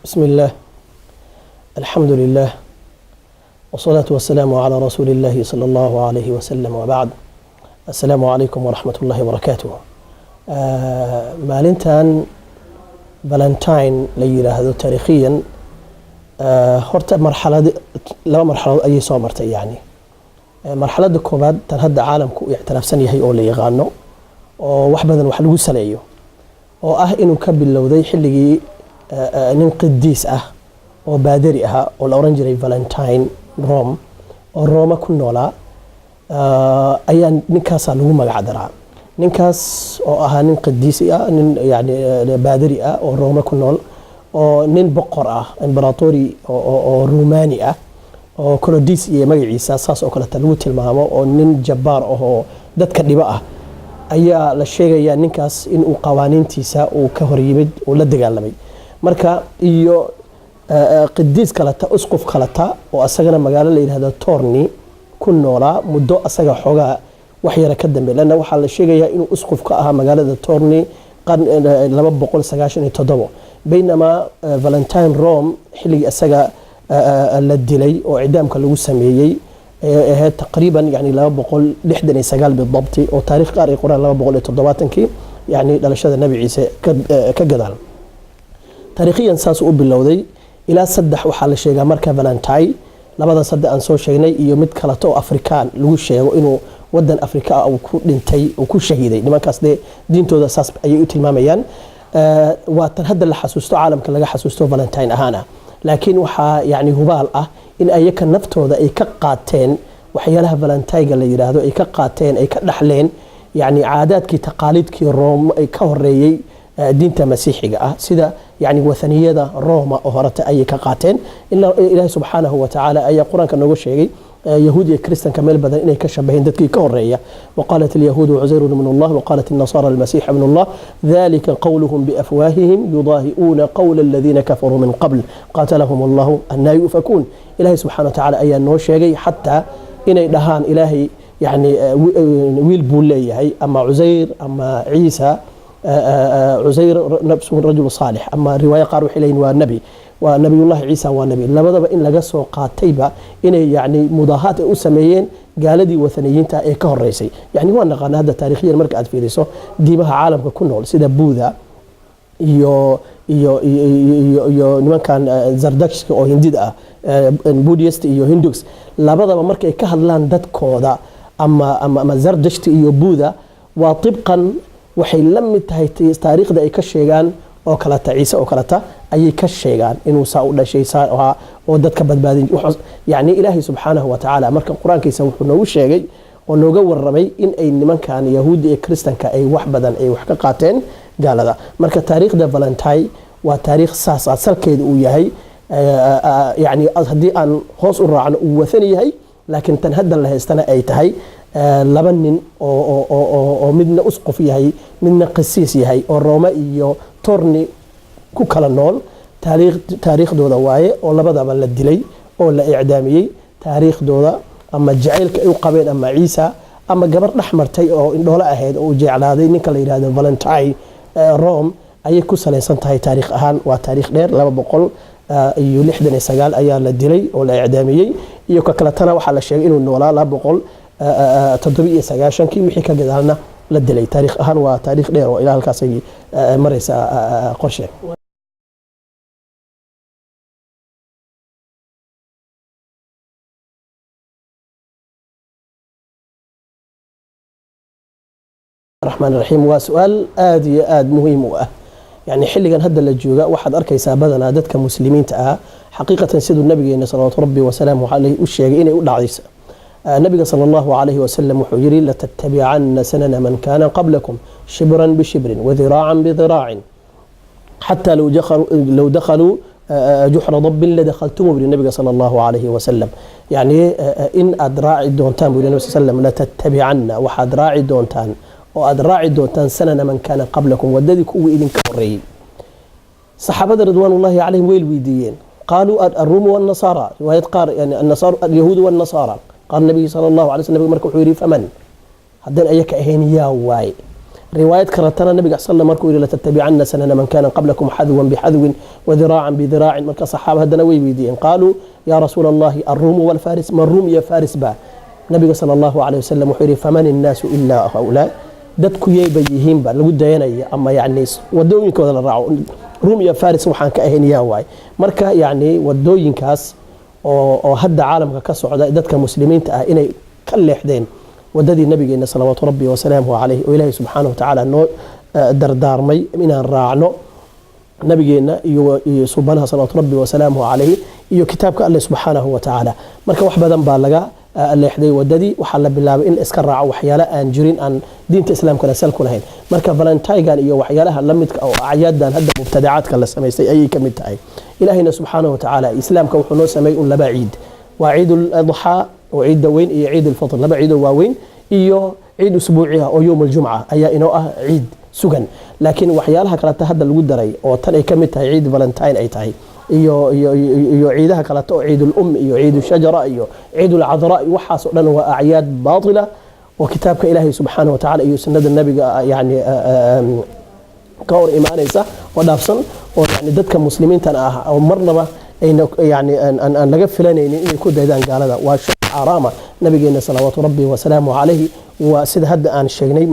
بسم الله الحمد لله والصلاة والسلام على رسول الله صلى الله عليه وسلم وبعد السلام عليكم ورحمة الله وبركاته maalintan valentine la yiraahdo taariikhiyan horta laba marxaladood ayay soo martay yani marxaladda koobaad tan hadda caalamku uu ictiraafsan yahay oo la yaqaano oo wax badan wax lagu saleeyo oo ah inuu ka bilowday xilligii nin qadiis ah oo baadari ah oo la oran jiray Valentine Rome oo Roma ku noolaa ayaa ninkaas lagu magac daraa ninkaas oo ahaa nin qadiis ah nin yani baadari ah oo Roma ku nool oo nin boqor ah imperatori oo Romani ah oo Claudius iyo magaciisa saas oo kale lagu tilmaamo oo nin jabbaar oo dadka dhiba ah ayaa la sheegayaa ninkaas in uu qawaaniintiisa uu ka hor yimid oo la dagaalamay marka iyo qadiis kalata usquf kalata oo asagana magaalo la yiraahdo Torni ku noolaa muddo asaga xogaa wax yara ka dambe lana waxa la sheegayaa inuu usquf ka ahaa magaalada Torni 297 baynama Valentine Rome xilliga asaga la dilay oo ciidaamka lagu sameeyay ee taqriiban yani 269 بالضبط oo taariikh qaar ay qoraan 270 yani dhalashada nabi ciise ka gadaal taariikhiyan saas u bilowday ilaa saddex waxa la sheegaa marka Valentine labada saddex aan soo sheegnay iyo mid kale oo Afrikaan lagu sheego inuu wadan Afrika uu ku dhintay uu ku shahiiday nimankaas diintooda saas ayay u tilmaamayaan waa tan hadda la xasuusto caalamka laga xasuusto Valentine ahaana laakiin waxa yani hubaal ah in ayaka naftooda ay ka qaateen waxyaalaha Valentine la yiraahdo ay ka qaateen ay ka dhaxleen yani caadaadkii taqaaliidkii Rome ay ka horeeyay diinta masiixiga ah sida yani wathaniyada Roma oo horata ay ka qaateen ilaahay subhanahu wa ta'ala ayaa quraanka noogu sheegay يهود كريستيان كمال بدن إنه كشبهين دتكي كهرية وقالت اليهود عزير من الله وقالت النصارى المسيح ابن الله ذلك قولهم بأفواههم يضاهئون قول الذين كفروا من قبل قاتلهم الله أن يؤفكون إلهي سبحانه وتعالى أي أنه شيء حتى إن دهان إلهي يعني ويل بولي أما عزير أما عيسى عزير نفسه رجل صالح أما رواية قارو حلين والنبي ونبي الله عيسى والنبي لبدأ إن لقصوا قاتيبة إن يعني مضاهات أسميين قالدي وثنيين تا كهر رئيسي يعني هو أن هذا تاريخيا المركز في ريسو ديمها عالم كله سيدا بوذا يو نمان كان زردكش أو هنديد بوديست يو هندوكس لبدأ مركز كهدلان داد كودا أما زردشت يو بوذا وطبقا waxay la mid tahay taariikhda ay ka sheegaan oo kala ciise oo kala ayay ka sheegaan inuu saa u dhashay saa oo dadka badbaadin yani ilaahi subhanahu wa ta'ala marka quraankiisa wuxuu noogu sheegay oo nooga warramay in ay nimankan yahuudi ee kristanka ay wax badan ay wax ka qaateen gaalada marka taariikhda Valentine waa taariikh saas asalkeedu uu yahay yani hadii aan hoos u raacno uu wadan yahay laakiin tan hadda la haystana ay tahay laba nin oo midna usquf yahay midna qisiis yahay oo Roma iyo Torni ku kala nool taariikhdooda waaye oo labadaba la dilay oo la icdaamiyay taariikhdooda ama jacaylka ay u qabeen ama Ciisa ama gabar dhaxmartay oo indhoolo ahayd oo jeclaaday ninka la yiraahdo Valentine Rome ayay ku saleysan tahay taariikh ahaan waa taariikh dheer 269 ayaa la dilay oo la icdaamiyay iyo ka kala tana waxa la sheegay inuu noolaa 279 kii wixii ka gadaalna la dilay taariikh ahaan waa taariikh dheer oo ilaa halkaas ay maraysa qorshe الرحمن الرحيم وسؤال آد مهم يعني حلقا هذا اللي واحد أركي سابدنا دتك مسلمين حقيقة سيد النبي صلى الله ربي وسلامه عليه الشيء إنه يقول عيسى النبي صلى الله عليه وسلم وحجري لتتبعن سنن من كان قبلكم شبرا بشبر وذراعا بذراع حتى لو دخلوا جحر ضب لدخلتم بالنبي صلى الله عليه وسلم يعني إن أدراعي دونتان بالنبي صلى الله عليه وسلم لتتبعن وحد راعي دونتان وأدراعي دونتان سنن من كان قبلكم وددك وإذن كوري صحابة رضوان الله عليهم ويل ويديين قالوا الروم والنصارى رواية قار يعني النصارى اليهود والنصارى قال النبي صلى الله عليه وسلم مركو حوري فمن هدان أيك أهين يا واي رواية كرتنا النبي صلى الله عليه وسلم مركو إلى لتتبعن سنن من كان قبلكم حذوا بحذو وذراعا بذراع من كصحابة هدنوي ويدين قالوا يا رسول الله الروم والفارس ما الروم يا فارس با النبي صلى الله عليه وسلم وحيري فمن الناس إلا هؤلاء dadku yay bayihiinba lagu dayanaya ama yani wadooyinkooda la raaco روم يا فارس waxaan ka ahayn yaa waay marka yani wadooyinkaas oo hadda caalamka ka socda dadka muslimiinta ah inay ka leexdeen wadadii nabigeena salawaatu rabbi wa salaamuhu alayhi oo ilaahay subhanahu wa ta'ala noo dardaarmay inaan raacno nabigeena iyo subhanahu salawaatu rabbi wa salaamuhu alayhi iyo kitaabka Allah subhanahu wa ta'ala marka wax badan baa laga leexday wadadii waxa la bilaabay in iska raaco waxyaalo aan jirin aan diinta islaamka la salku lahayn marka valentine iyo waxyaalaha la midka oo acyaaddan hadda mubtadacaadka la sameystay ayay ka mid tahay ilaahina subhanahu wa ta'ala islaamka wuxuu noo sameeyay un laba ciid waa ciidul adha oo ciid weyn iyo ciidul fitr laba ciid oo weyn iyo ciid usbuuciha oo yawmul jumca ayaa inoo ah ciid sugan laakiin waxyaalaha kale hadda lagu daray oo tan ay ka mid tahay ciid valentine ay tahay iyo ciidaha kale oo ciidul iyo ciidul shajara iyo ciidul adra waxaas oo dhan waa acyaad baatila oo kitaabka ilaahay subhanahu wa ta'ala iyo sunnada nabiga yani ka hor imaanaysa oo dhaafsan oo yani dadka muslimiinta ah oo marnaba يعني أن laga filanaynin inay ku daydaan gaalada waa shay xaraama nabigeena salawaatu rabbi wa salaamuhu alayhi wa sida hadda aan sheegnay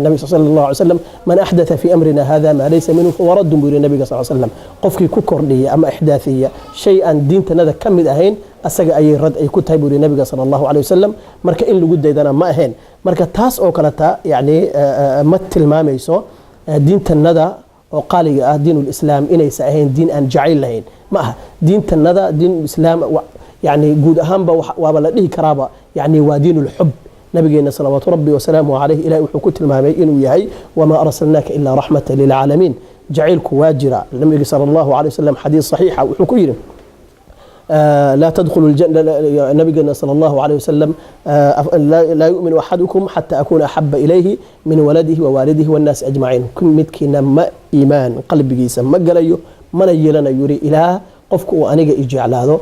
nabi sallallahu alayhi wasallam man ahdatha fi amrina hadha ma laysa minhu fa radd bi nabiga sallallahu alayhi wasallam qofkii ku kordhiya ama ihdaathiya shay aan diintanada kamid ahayn asaga ay rad ay ku tahay buri nabiga sallallahu alayhi wasallam marka in lagu daydana ma ahayn marka taas oo kale ta yani ma tilmaamayso diintanada oo qaaliga ah diinul islaam inaysa ahayn diin aan jacayl lahayn ما دين تنذا دين الإسلام يعني جود أهم وابلا به كرابة يعني ودين الحب نبينا صلوات ربي وسلامه عليه إلى وحكوت المهمين وياي وما أرسلناك إلا رحمة للعالمين جعلك واجرا النبي صلى الله عليه وسلم حديث صحيح وحكوير لا تدخلوا الجنة نبينا صلى الله عليه وسلم لا يؤمن أحدكم حتى أكون أحب إليه من ولده ووالده والناس أجمعين كن متكنا ما إيمان قلبي جيسا ما قليه من يلنا يري إلى قفك وأنيق إجعلاده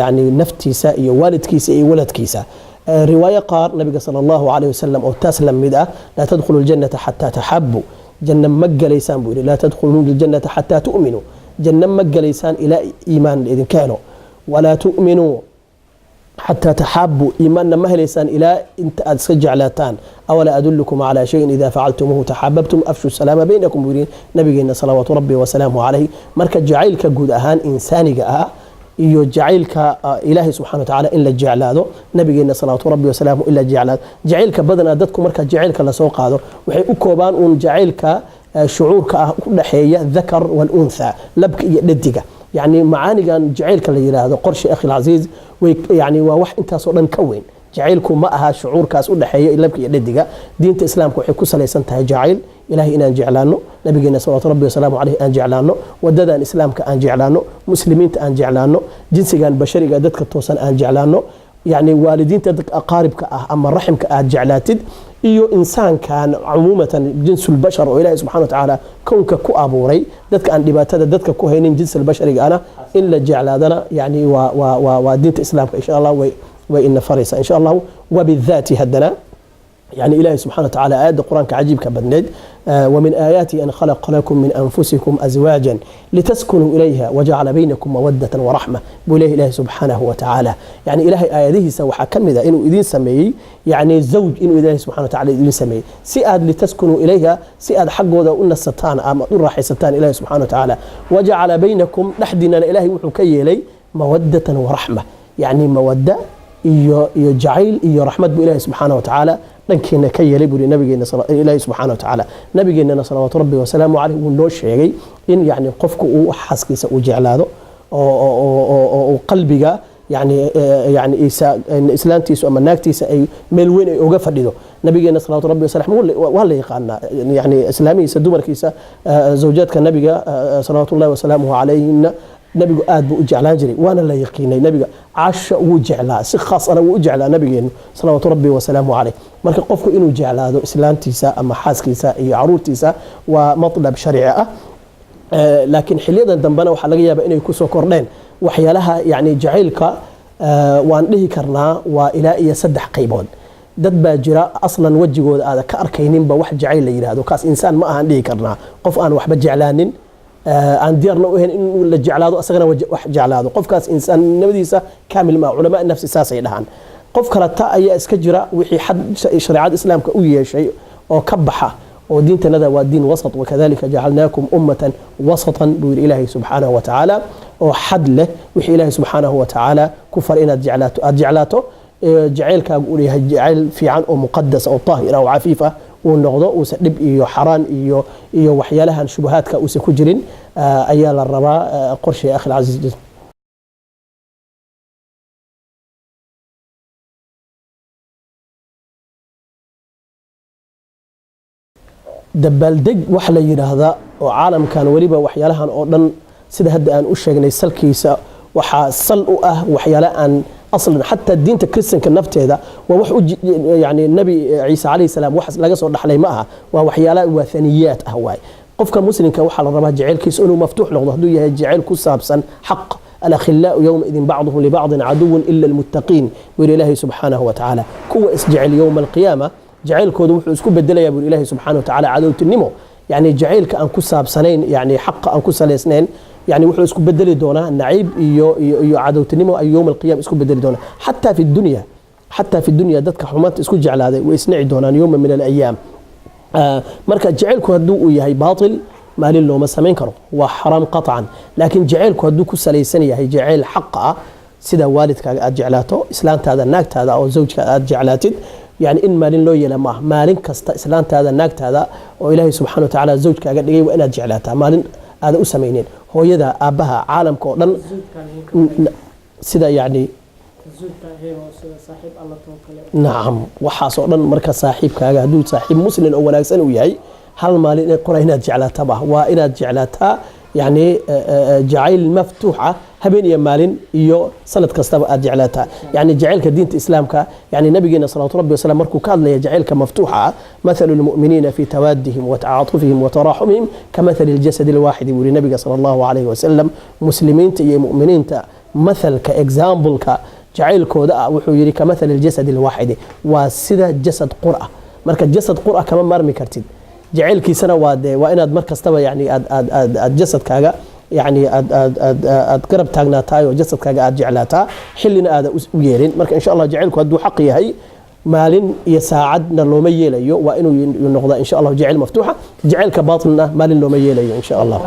يعني نفتيسا إيو والد كيسا إيو ولد كيسا رواية قار نبي صلى الله عليه وسلم أو تسلم مدى لا تدخلوا الجنة حتى تحبوا جنة مجة ليسان بولي لا تدخلوا الجنة حتى تؤمنوا جنة مجة ليسان إلى إيمان إذن كانوا ولا تؤمنوا حتى تحبوا إيماننا مهلسان إلى أنت أتسجعلاتان أولا أدلكم على شيء إذا فعلتموه تحببتم أفشوا السلام بينكم بولين نبينا صلوات ربي وسلامه عليه مركز جعيلك جود أهان إنساني جاء iyo jacaylka ilaahay subhanahu wa ta'ala in la jeclaado nabigeena salaatu rabbi wa salaamu illa jeclaad jacaylka badana dadku marka jacaylka la soo qaado waxay u koobaan un jacaylka shucuurka ah u dhaxeeya dhakar wal untha labka iyo dhadiga يعني معانيgan jacaylka la yiraahdo qorshi akhi aziz way yani waa wax intaas oo dhan ka weyn jacaylku ma aha shucuurkaas u dhaxeeya labka iyo dhadiga diinta islaamka waxay ku salaysan tahay jacayl إلهي إن جعلانه نبينا صلى الله عليه وسلم عليه أن جعلانه وددان إسلام كأن جعلانه مسلمين أن جعلانه جنس كان بشري قدتك توصل أن جعلانه يعني والدين تدك أقارب كأه أما الرحم كأه جعلاتد إيو إنسان كان عمومة جنس البشر وإلهي سبحانه وتعالى كونك كو أبوري دتك أن دباتة دتك كو هينين جنس البشر أنا إلا جعلادنا يعني ودين الإسلام إن شاء الله وإن فريسة إن شاء الله وبالذات هدنا يعني إلهي سبحانه وتعالى آيات القرآن كعجيب كبدند ومن آياته أن خلق لكم من أنفسكم أزواجا لتسكنوا إليها وجعل بينكم مودة ورحمة بإله إلهي سبحانه وتعالى يعني إلهي آياته سوى حكم ذا إنه إذن سمي يعني زوج إنه إلهي سبحانه وتعالى إذن سمي سئاد لتسكنوا إليها سئاد حقه ذا قلنا الستان أما راح ستان إلهي سبحانه وتعالى وجعل بينكم نحدنا إلهي وحكي لي مودة ورحمة يعني مودة إيو جعيل إيو رحمة بإلهي سبحانه وتعالى دنكينا كيلي بوري نبينا إلهي سبحانه وتعالى نبينا صلوات ربي وسلامه عليه ونو شيغي إن يعني قفك او حاسكيسا او جعلاده او قلبيغا يعني اسلامتيسو اما ناغتيسا اي ميل وين اي اوغا فديدو نبينا صلوات ربي وسلامه ولا يقانا يعني اسلاميسا دمركيسا زوجاتك نبيغا صلوات الله وسلامه عليهن نبيغو آد بو جعلان جري وانا لا يقيني نبيغا عاش و جعلا سي خاص انا و جعلا نبيغين صلوات ربي وسلامه عليه marka qofku inuu jeclaado islaantiisa ama xaaskiisa iyo caruurtiisa waa matlab sharci ah laakiin xiliyadan dambana waxa laga yaabaa inay ku soo kordheen waxyaalaha yani jacaylka waan dhihi karnaa waa ilaa iyo 3 qaybood dad baa jira aslan wajigooda aada ka arkayninba wax jacayl la yidhaahdo kaas insaan ma ahan dhihi karnaa qof aan waxba jeclaanin aan diyaarna u ahayn in la jeclaado asagana wax jeclaado qofkaas insaannimadiisa kaamil ma culamaa nafsi saasay dhahaan qof kale ta ayaa iska jira wixii xad shariicada islaamka u yeeshay oo ka baxa oo diintanada waa diin wasat wakadalika jacalnaakum ummatan wasatan buu yidhi ilaahay subxaanahu wa tacaala oo xad leh wixii ilaahay subxaanahu wa tacaala ku far inaad jeclaato jacaylkaagu uu yahay jacayl fiican oo muqadas oo taahir oo cafiif ah uu noqdo uusan dhib iyo xaraan iyo waxyaalahan shubahaadka uusan ku jirin ayaa la rabaa qorshe akhi alcaziiz dabaaldeg wax la yiraahdo oo caalamkan waliba waxyaalahan oo dhan sida hadda aan u sheegnay salkiisa waxa sal u ah waxyaala aan aslan hatta diinta kristanka nafteeda waa wax yani nabi ciise calayhi salaam wax laga soo dhaxlay ma aha waa waxyaala wathaniyaat ah waay qofka muslimka waxa la rabaa jaceylkiisa inuu maftuux noqdo haduu yahay jaceyl ku saabsan xaq الأخلاء يومئذ بعضهم لبعض عدو إلا المتقين وإلى الله سبحانه وتعالى كو اسجعل يوم القيامة جعيل كود وحو اسكو بدل يا إلهي سبحانه وتعالى عدو النمو يعني جعيل كأن كساب سنين يعني حق أن كسال سنين يعني وحو اسكو بدل دونا نعيب يو عدو النمو أي يوم القيامة اسكو بدل دونا حتى في الدنيا دتك حمات اسكو جعل هذا ويسنع دونا يوم من الأيام مركز جعيل كودو يهي باطل maalin looma samayn karo waa xaraam qat'an laakiin jaceylku haduu ku salaysan yahay jaceyl xaq ah sida waalidkaaga aad jeclaato islaantaada naagtaada oo zawjkaaga aad jeclaatid yani in maalin loo yeela ma maalin kasta islaantaada naagtaada oo ilaahay subxaanahu wa ta'aala zawjkaaga dhigay waa inaad jeclaataa maalin aad u sameeyeen hooyada aabaha caalamka oo dhan sida yani نعم وحاس أولاً مركز صاحب كاجا هدول صاحب مسلم أو وناكسن وياي هل مال إن قرينا جعلتها به وإن جعلتها يعني جعيل مفتوحة هبين يا مالين يو سنة كستبا جعلتها يعني جعلك دين الإسلام يعني نبينا صلى الله عليه وسلم مركو كان لي جعلك مفتوحة مثل المؤمنين في توادهم وتعاطفهم وتراحمهم كمثل الجسد الواحد يقول النبي صلى الله عليه وسلم مسلمين تي مؤمنين مثل كإكزامبل جعيل كودا وحو يري كمثل الجسد الواحد وسيده جسد قرأة مركز جسد قرأة كمان مرمي كرتين جعيل كيسنا وإن مركز تبا يعني جسد كاجا يعني قرب تاجنا تاي وجسد كاجا جعلتها حلنا هذا ويرين مركز إن شاء الله جعيل كودو حقي هي مالين يساعدنا لو ميليو وإنه ينقضى إن شاء الله جعيل مفتوحة جعيل كباطلنا مالين لو ميليو إن شاء الله